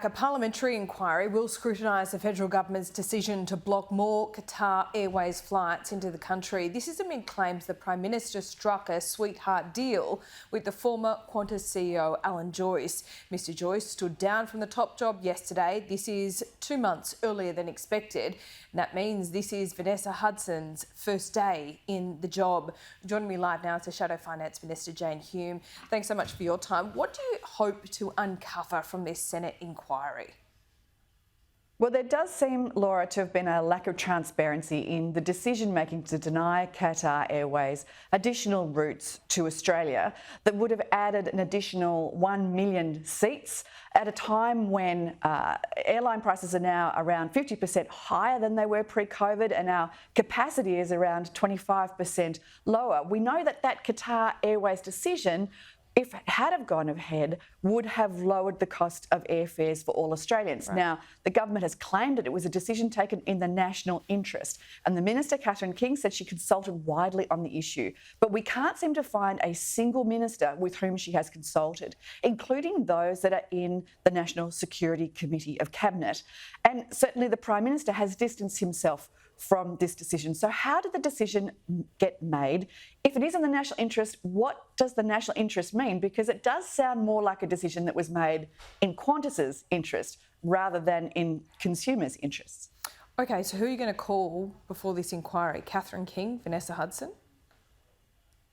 A parliamentary inquiry will scrutinise the federal government's decision to block more Qatar Airways flights into the country. This is amid claims the Prime Minister struck a sweetheart deal with the former Qantas CEO Alan Joyce. Mr Joyce stood down from the top job yesterday. This is 2 months earlier than expected. And that means this is Vanessa Hudson's first day in the job. Joining me live now is the Shadow Finance Minister Jane Hume. Thanks so much for your time. What do you hope to uncover from this Senate inquiry? Well, there does seem, Laura, to have been a lack of transparency in the decision-making to deny Qatar Airways additional routes to Australia that would have added an additional 1 million seats at a time when airline prices are now around 50% higher than they were pre-COVID and our capacity is around 25% lower. We know that Qatar Airways decision, if it had have gone ahead, would have lowered the cost of airfares for all Australians. Right. Now, the government has claimed that it was a decision taken in the national interest. And the Minister, Catherine King, said she consulted widely on the issue. But we can't seem to find a single minister with whom she has consulted, including those that are in the National Security Committee of Cabinet. And certainly the Prime Minister has distanced himself from this decision. So how did the decision get made? If it is in the national interest, what does the national interest mean? Because it does sound more like a decision that was made in Qantas's interest rather than in consumers' interests. OK, so who are you going to call before this inquiry? Catherine King, Vanessa Hudson?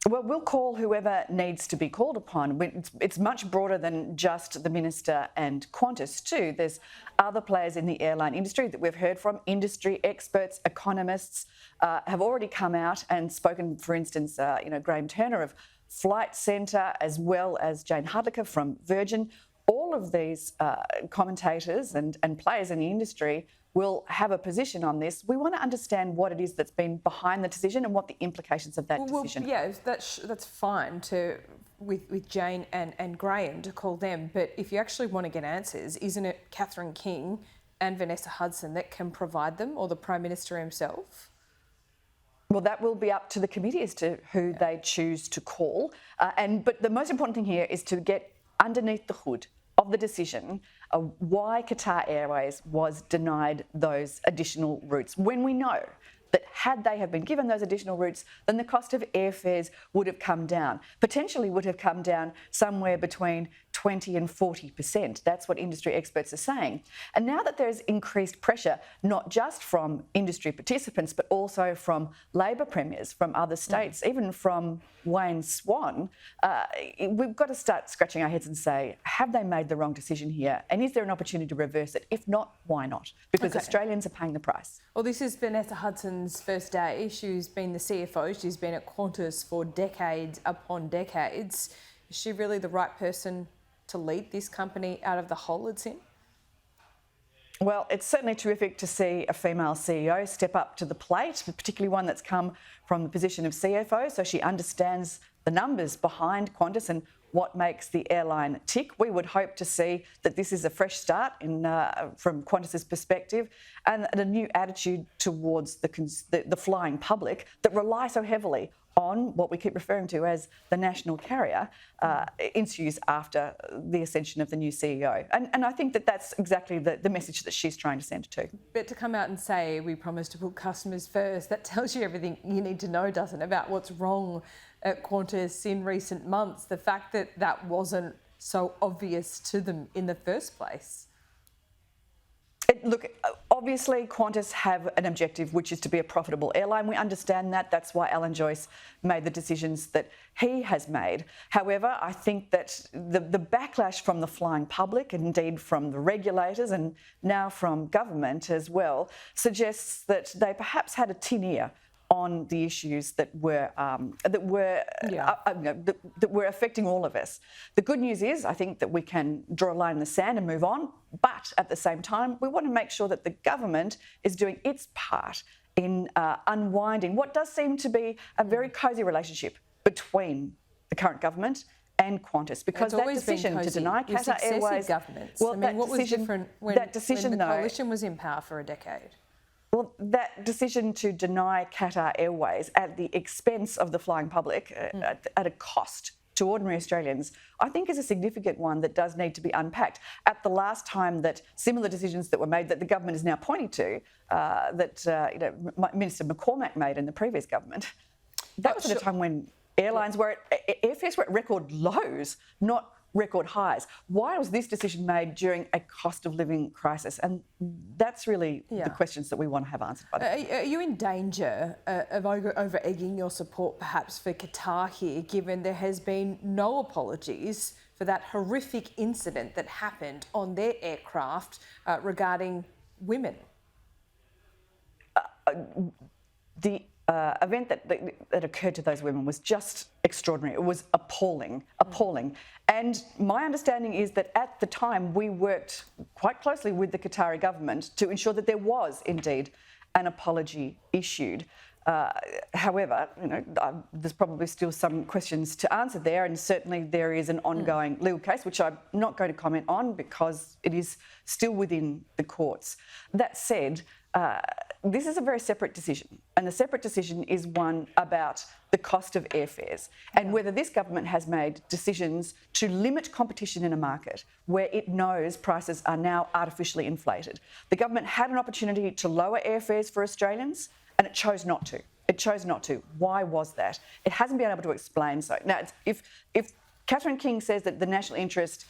Well, we'll call whoever needs to be called upon. It's much broader than just the Minister and Qantas too. There's other players in the airline industry that we've heard from. Industry experts, economists have already come out and spoken, for instance, Graham Turner of Flight Centre, as well as Jane Hume from Virgin. All of these commentators and players in the industry will have a position on this. We want to understand what it is that's been behind the decision and what the implications of that decision are. Yeah, that's fine with Jane and Graham to call them, but if you actually want to get answers, isn't it Catherine King and Vanessa Hudson that can provide them, or the Prime Minister himself? Well, that will be up to the committee as to who they choose to call. But the most important thing here is to get underneath the hood of the decision why Qatar Airways was denied those additional routes, when we know that had they have been given those additional routes, then the cost of airfares would have come down, potentially would have come down somewhere between 20 and 40%. That's what industry experts are saying. And now that there's increased pressure, not just from industry participants, but also from Labor premiers from other states, even from Wayne Swan, we've got to start scratching our heads and say, have they made the wrong decision here? And is there an opportunity to reverse it? If not, why not? Because Australians are paying the price. Well, this is Vanessa Hudson's first day. She's been the CFO. She's been at Qantas for decades upon decades. Is she really the right person to lead this company out of the hole it's in? Well, it's certainly terrific to see a female CEO step up to the plate, particularly one that's come from the position of CFO, so she understands the numbers behind Qantas and what makes the airline tick. We would hope to see that this is a fresh start from Qantas's perspective and a new attitude towards the flying public that rely so heavily on what we keep referring to as the national carrier ensues after the ascension of the new CEO. And I think that that's exactly the message that she's trying to send too. But to come out and say, we promise to put customers first, that tells you everything you need to know, doesn't it, about what's wrong at Qantas in recent months, the fact that that wasn't so obvious to them in the first place. Look, obviously Qantas have an objective, which is to be a profitable airline. We understand that. That's why Alan Joyce made the decisions that he has made. However, I think that the backlash from the flying public, and indeed from the regulators and now from government as well, suggests that they perhaps had a tin ear on the issues that were affecting all of us. The good news is, I think that we can draw a line in the sand and move on, but at the same time, we want to make sure that the government is doing its part in unwinding what does seem to be a very cosy relationship between the current government and Qantas, because that decision to deny Qatar Airways, well, I mean, what was different when the coalition was in power for a decade? Well, that decision to deny Qatar Airways at the expense of the flying public, at a cost to ordinary Australians, I think is a significant one that does need to be unpacked. At the last time that similar decisions that were made that the government is now pointing to, Minister McCormack made in the previous government, that was at a time when airlines were airfares were at record lows, not record highs. Why was this decision made during a cost of living crisis? And that's really the questions that we want to have answered by the Are you in danger of over-egging your support perhaps for Qatar here, given there has been no apologies for that horrific incident that happened on their aircraft regarding women? The event that occurred to those women was just extraordinary. It was appalling. And my understanding is that at the time we worked quite closely with the Qatari government to ensure that there was indeed an apology issued. However, there's probably still some questions to answer there, and certainly there is an ongoing legal case, which I'm not going to comment on because it is still within the courts. That said, this is a very separate decision, and the separate decision is one about the cost of airfares and whether this government has made decisions to limit competition in a market where it knows prices are now artificially inflated. The government had an opportunity to lower airfares for Australians and it chose not to. It chose not to. Why was that? It hasn't been able to explain so. Now, if Catherine King says that the national interest,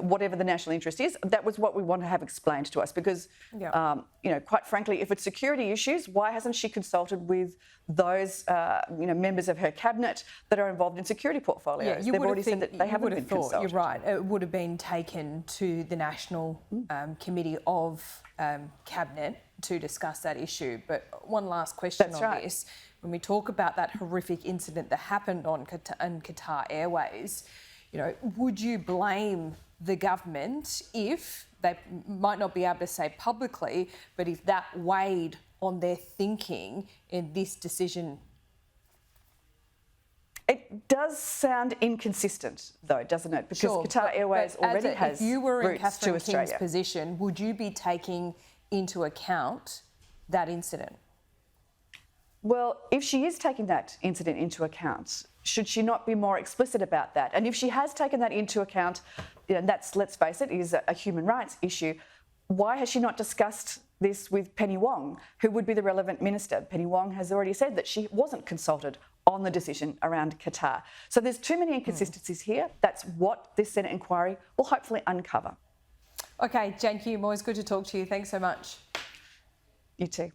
whatever the national interest is, that was what we want to have explained to us because, quite frankly, if it's security issues, why hasn't she consulted with those, members of her cabinet that are involved in security portfolios? They've already said that they haven't been consulted. You're right. It would have been taken to the National Committee of Cabinet to discuss that issue. But one last question this. When we talk about that horrific incident that happened on Qatar Airways, would you blame the government if they might not be able to say publicly, but if that weighed on their thinking in this decision? It does sound inconsistent, though, doesn't it? Because Qatar Airways already has if you were in routes Catherine to Australia. King's position, would you be taking into account that incident? Well, if she is taking that incident into account, should she not be more explicit about that? And if she has taken that into account, that's, let's face it, is a human rights issue. Why has she not discussed this with Penny Wong, who would be the relevant minister? Penny Wong has already said that she wasn't consulted on the decision around Qatar. So there's too many inconsistencies here. That's what this Senate inquiry will hopefully uncover. Okay, Jane Hume, always good to talk to you. Thanks so much. You too.